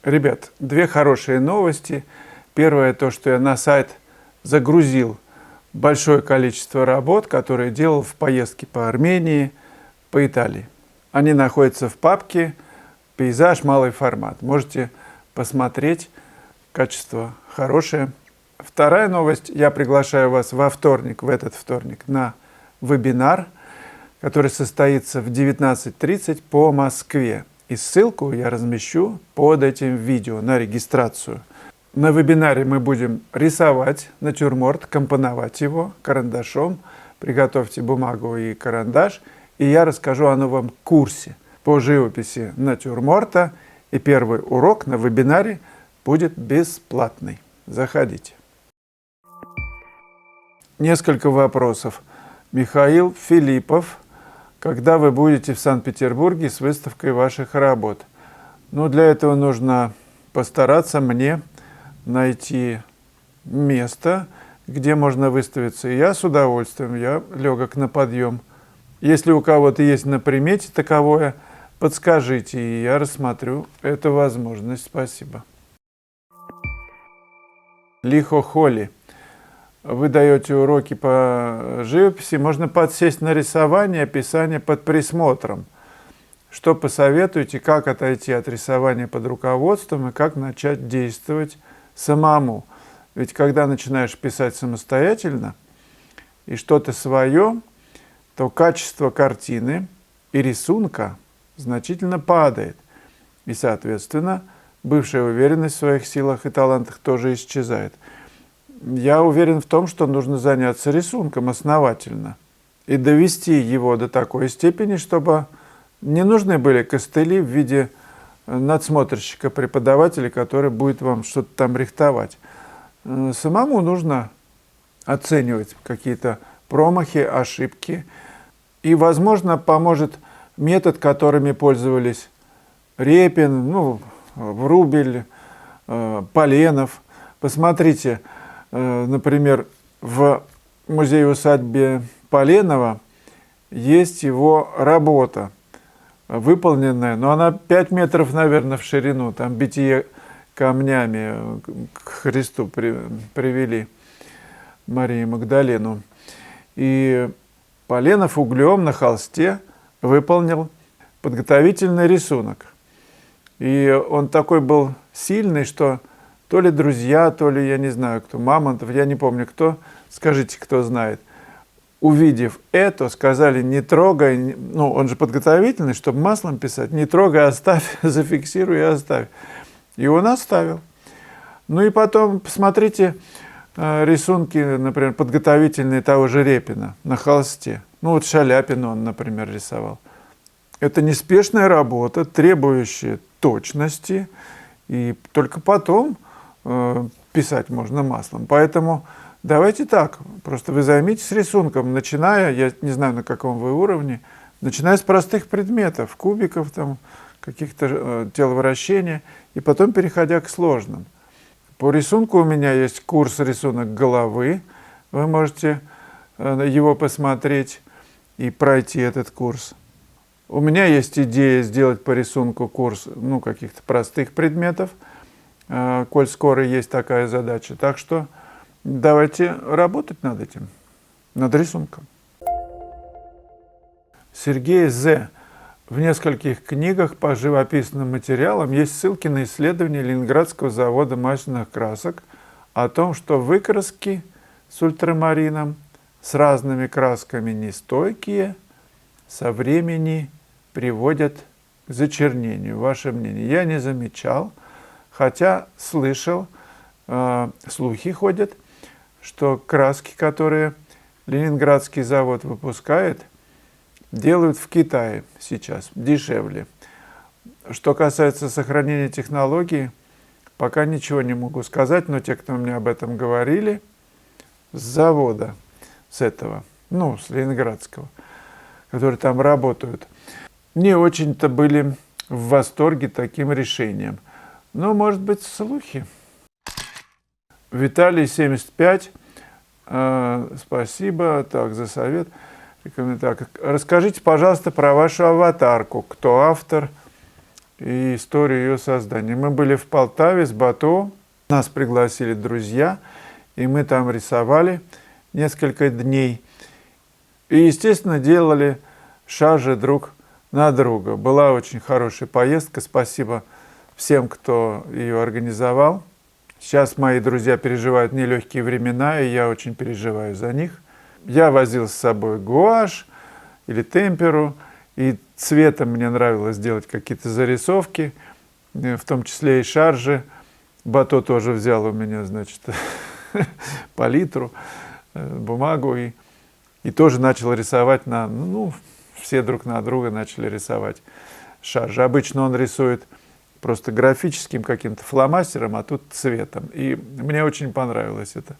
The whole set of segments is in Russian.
Ребят, две хорошие новости. Первое, то, что я на сайт загрузил большое количество работ, которые делал в поездке по Армении, по Италии. Они находятся в папке «Пейзаж. Малый формат». Можете посмотреть, качество хорошее. Вторая новость. Я приглашаю вас в этот вторник, на вебинар, который состоится в 19:30 по Москве. И ссылку я размещу под этим видео на регистрацию. На вебинаре мы будем рисовать натюрморт, компоновать его карандашом. Приготовьте бумагу и карандаш. И я расскажу о новом курсе по живописи натюрморта. И первый урок на вебинаре будет бесплатный. Заходите. Несколько вопросов. Михаил Филиппов. Когда вы будете в Санкт-Петербурге с выставкой ваших работ? Ну, для этого нужно постараться мне найти место, где можно выставиться. И я с удовольствием, я легок на подъем. Если у кого-то есть на примете таковое, подскажите, и я рассмотрю эту возможность. Спасибо. Лихо Холли. Вы даете уроки по живописи, можно подсесть на рисование, описание под присмотром. Что посоветуете, как отойти от рисования под руководством и как начать действовать самому? Ведь когда начинаешь писать самостоятельно и что-то свое, то качество картины и рисунка значительно падает. И, соответственно, бывшая уверенность в своих силах и талантах тоже исчезает. Я уверен в том, что нужно заняться рисунком основательно и довести его до такой степени, чтобы не нужны были костыли в виде надсмотрщика, преподавателя, который будет вам что-то там рихтовать. Самому нужно оценивать какие-то промахи, ошибки. И, возможно, поможет метод, которыми пользовались Репин, Врубель, Поленов. Посмотрите, например, в музее-усадьбе Поленова есть его работа, выполненная, но она 5 метров, наверное, в ширину, там битие камнями к Христу привели Марию Магдалену. И Поленов углем на холсте выполнил подготовительный рисунок. И он такой был сильный, что то ли друзья, то ли, я не знаю кто, Мамонтов, я не помню кто, скажите, кто знает. Увидев это, сказали, не трогай, он же подготовительный, чтобы маслом писать, не трогай, оставь, зафиксируй и оставь. И он оставил. Ну и потом, посмотрите рисунки, например, подготовительные того же Репина на холсте. Шаляпина он, например, рисовал. Это неспешная работа, требующая точности, и только потом писать можно маслом. Поэтому давайте так, просто вы займитесь рисунком, начиная, я не знаю, на каком вы уровне, начиная с простых предметов, кубиков, там, каких-то теловращения, и потом переходя к сложным. По рисунку у меня есть курс «Рисунок головы». Вы можете его посмотреть и пройти этот курс. У меня есть идея сделать по рисунку курс каких-то простых предметов, коль скоро есть такая задача. Так что давайте работать над этим, над рисунком. Сергей З. В нескольких книгах по живописным материалам есть ссылки на исследования Ленинградского завода масляных красок о том, что выкраски с ультрамарином, с разными красками нестойкие, со времени приводят к зачернению. Ваше мнение? Я не замечал, хотя слышал, слухи ходят, что краски, которые Ленинградский завод выпускает, делают в Китае сейчас дешевле. Что касается сохранения технологий, пока ничего не могу сказать, но те, кто мне об этом говорили, с завода, с этого, с Ленинградского, которые там работают, не очень-то были в восторге таким решением. Но, может быть, слухи. Виталий, 75, спасибо за совет. Так, расскажите, пожалуйста, про вашу аватарку. Кто автор? и историю ее создания. Мы были в Полтаве с Бато, нас пригласили друзья, и мы там рисовали несколько дней. И, естественно, делали шаржи друг на друга. Была очень хорошая поездка, спасибо всем, кто ее организовал. Сейчас мои друзья переживают нелегкие времена, и я очень переживаю за них. Я возил с собой гуашь или темперу, и цветом мне нравилось делать какие-то зарисовки, в том числе и шаржи. Бато тоже взял у меня, значит, палитру, бумагу, и тоже начал рисовать все друг на друга начали рисовать шаржи. Обычно он рисует просто графическим каким-то фломастером, а тут цветом. И мне очень понравилось это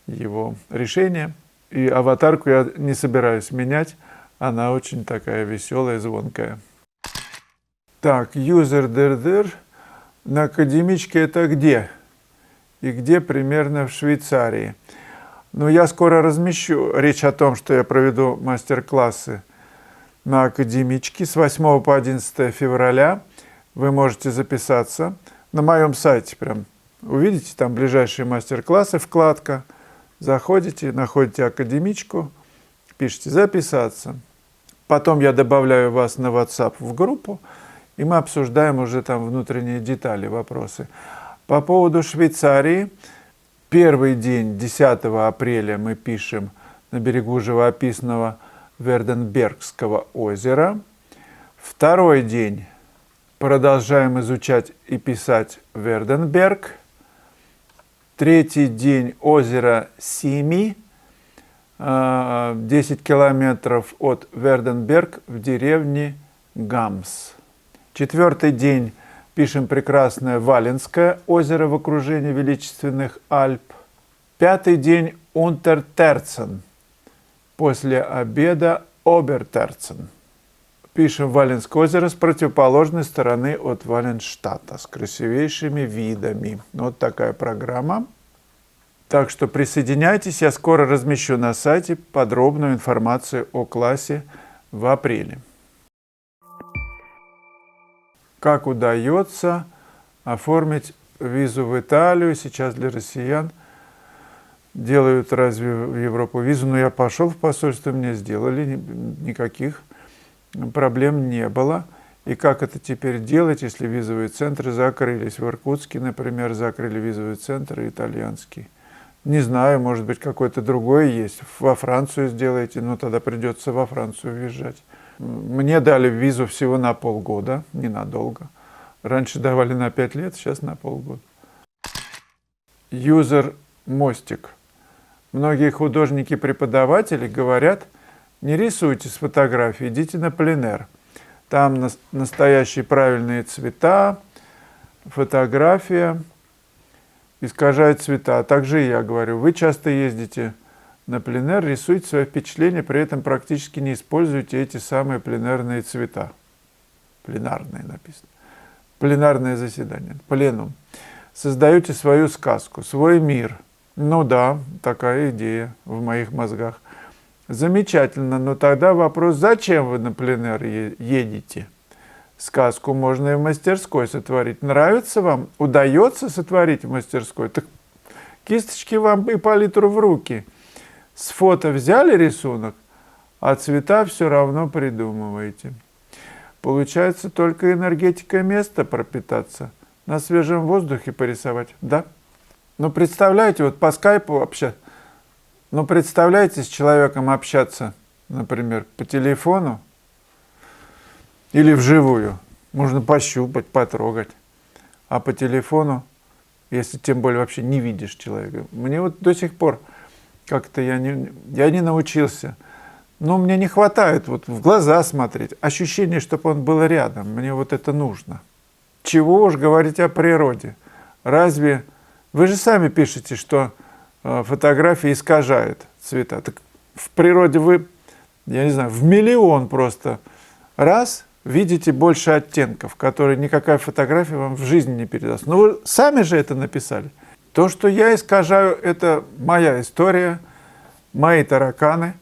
его решение. И аватарку я не собираюсь менять, она очень такая веселая, звонкая. Так, юзер дыр-дыр. На академичке это где? И где примерно в Швейцарии? Ну, я скоро размещу речь о том, что я проведу мастер-классы на академичке с 8 по 11 февраля. Вы можете записаться на моем сайте. Прям увидите там ближайшие мастер-классы, вкладка. Заходите, находите академичку, пишите «записаться». Потом я добавляю вас на WhatsApp в группу, и мы обсуждаем уже там внутренние детали, вопросы. По поводу Швейцарии. Первый день, 10 апреля, мы пишем на берегу живописного Верденбергского озера. Второй день продолжаем изучать и писать Верденберг. Третий день озеро Сими, 10 километров от Верденберг в деревне Гамс. Четвертый день пишем прекрасное Валенское озеро в окружении величественных Альп. Пятый день Унтертерцен. После обеда Обертерцен. Пишем Валенское озеро с противоположной стороны от Валенштата, с красивейшими видами. Вот такая программа. Так что присоединяйтесь, я скоро размещу на сайте подробную информацию о классе в апреле. Как удается оформить визу в Италию? Сейчас для россиян делают разве в Европу визу? Но я пошел в посольство, мне сделали, никаких проблем не было. И как это теперь делать, если визовые центры закрылись? В Иркутске, например, закрыли визовый центр итальянский. Не знаю, может быть, какой-то другой есть. Во Францию сделайте, но тогда придется во Францию въезжать. Мне дали визу всего на полгода, ненадолго. Раньше давали на 5 лет, сейчас на полгода. Юзер Мостик. Многие художники-преподаватели говорят, не рисуйте с фотографии, идите на пленэр. Там настоящие правильные цвета, фотография искажает цвета. А также я говорю, вы часто ездите на пленэр, рисуйте свои впечатления, при этом практически не используйте эти самые пленэрные цвета. Пленарные написано. Пленарное заседание, пленум. Создаете свою сказку, свой мир. Ну да, такая идея в моих мозгах. Замечательно, но тогда вопрос, зачем вы на пленэр едете? Сказку можно и в мастерской сотворить. Нравится вам? Удается сотворить в мастерской? Так кисточки вам и палитру в руки. С фото взяли рисунок, а цвета все равно придумываете. Получается только энергетикой места пропитаться, на свежем воздухе порисовать, да? Ну, представляете, вот по скайпу общаться, ну, представляете, с человеком общаться, например, по телефону или вживую. Можно пощупать, потрогать. А по телефону, если тем более вообще не видишь человека. Мне вот до сих пор как-то я не научился. Но мне не хватает вот в глаза смотреть. Ощущение, чтобы он был рядом. Мне вот это нужно. Чего уж говорить о природе. Разве... Вы же сами пишете, что фотографии искажают цвета. Так в природе вы, я не знаю, в миллион просто раз видите больше оттенков, которые никакая фотография вам в жизни не передаст. Но вы сами же это написали. То, что я искажаю, это моя история, мои тараканы.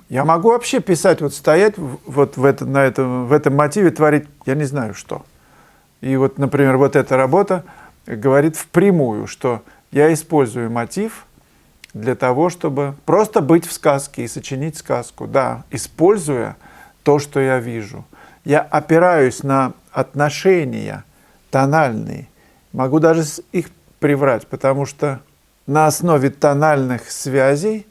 Я могу вообще писать, вот стоять вот в этом мотиве, творить, я не знаю что. И вот, например, вот эта работа говорит впрямую, что я использую мотив для того, чтобы просто быть в сказке и сочинить сказку. Да, используя то, что я вижу. Я опираюсь на отношения тональные. Могу даже их приврать, потому что на основе тональных связей,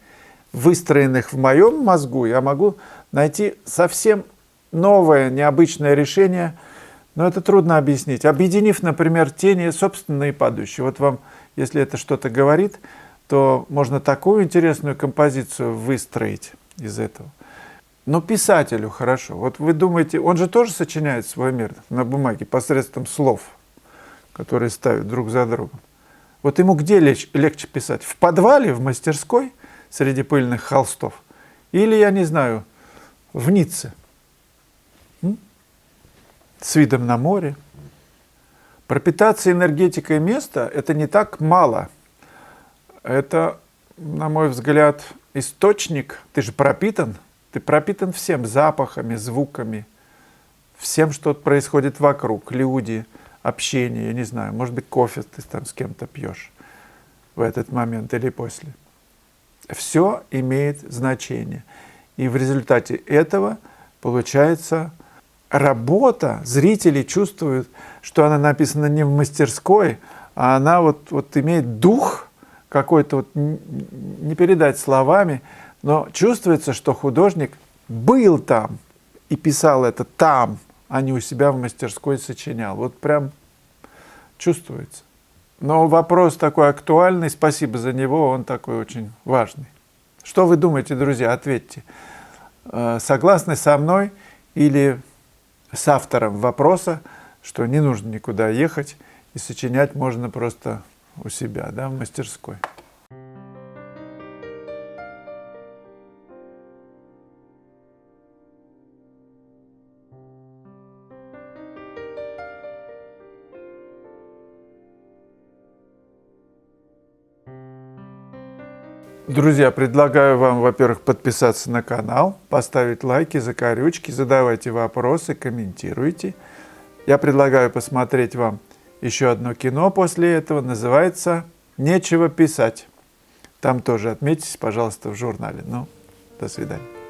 выстроенных в моем мозгу, я могу найти совсем новое, необычное решение, но это трудно объяснить. Объединив, например, тени собственные и падающие. Вот вам, если это что-то говорит, то можно такую интересную композицию выстроить из этого. Но писателю хорошо. Вот вы думаете, он же тоже сочиняет свой мир на бумаге посредством слов, которые ставят друг за другом. Вот ему где легче писать? В подвале, в мастерской, среди пыльных холстов? Или, я не знаю, в Ницце? С видом на море? Пропитаться энергетикой места – это не так мало. Это, на мой взгляд, источник. Ты же пропитан. Ты пропитан всем запахами, звуками, всем, что происходит вокруг. Люди, общение, я не знаю, может быть, кофе ты там с кем-то пьешь в этот момент или после. Все имеет значение. И в результате этого получается работа. Зрители чувствуют, что она написана не в мастерской, а она вот имеет дух какой-то, вот, не передать словами, но чувствуется, что художник был там и писал это там, а не у себя в мастерской сочинял. Вот прям чувствуется. Но вопрос такой актуальный, спасибо за него, он такой очень важный. Что вы думаете, друзья, ответьте. Согласны со мной или с автором вопроса, что не нужно никуда ехать и сочинять можно просто у себя, да, в мастерской? Друзья, предлагаю вам, во-первых, подписаться на канал, поставить лайки, закорючки, задавайте вопросы, комментируйте. Я предлагаю посмотреть вам еще одно кино после этого, называется «Нечего писать». Там тоже отметьтесь, пожалуйста, в журнале. Ну, до свидания.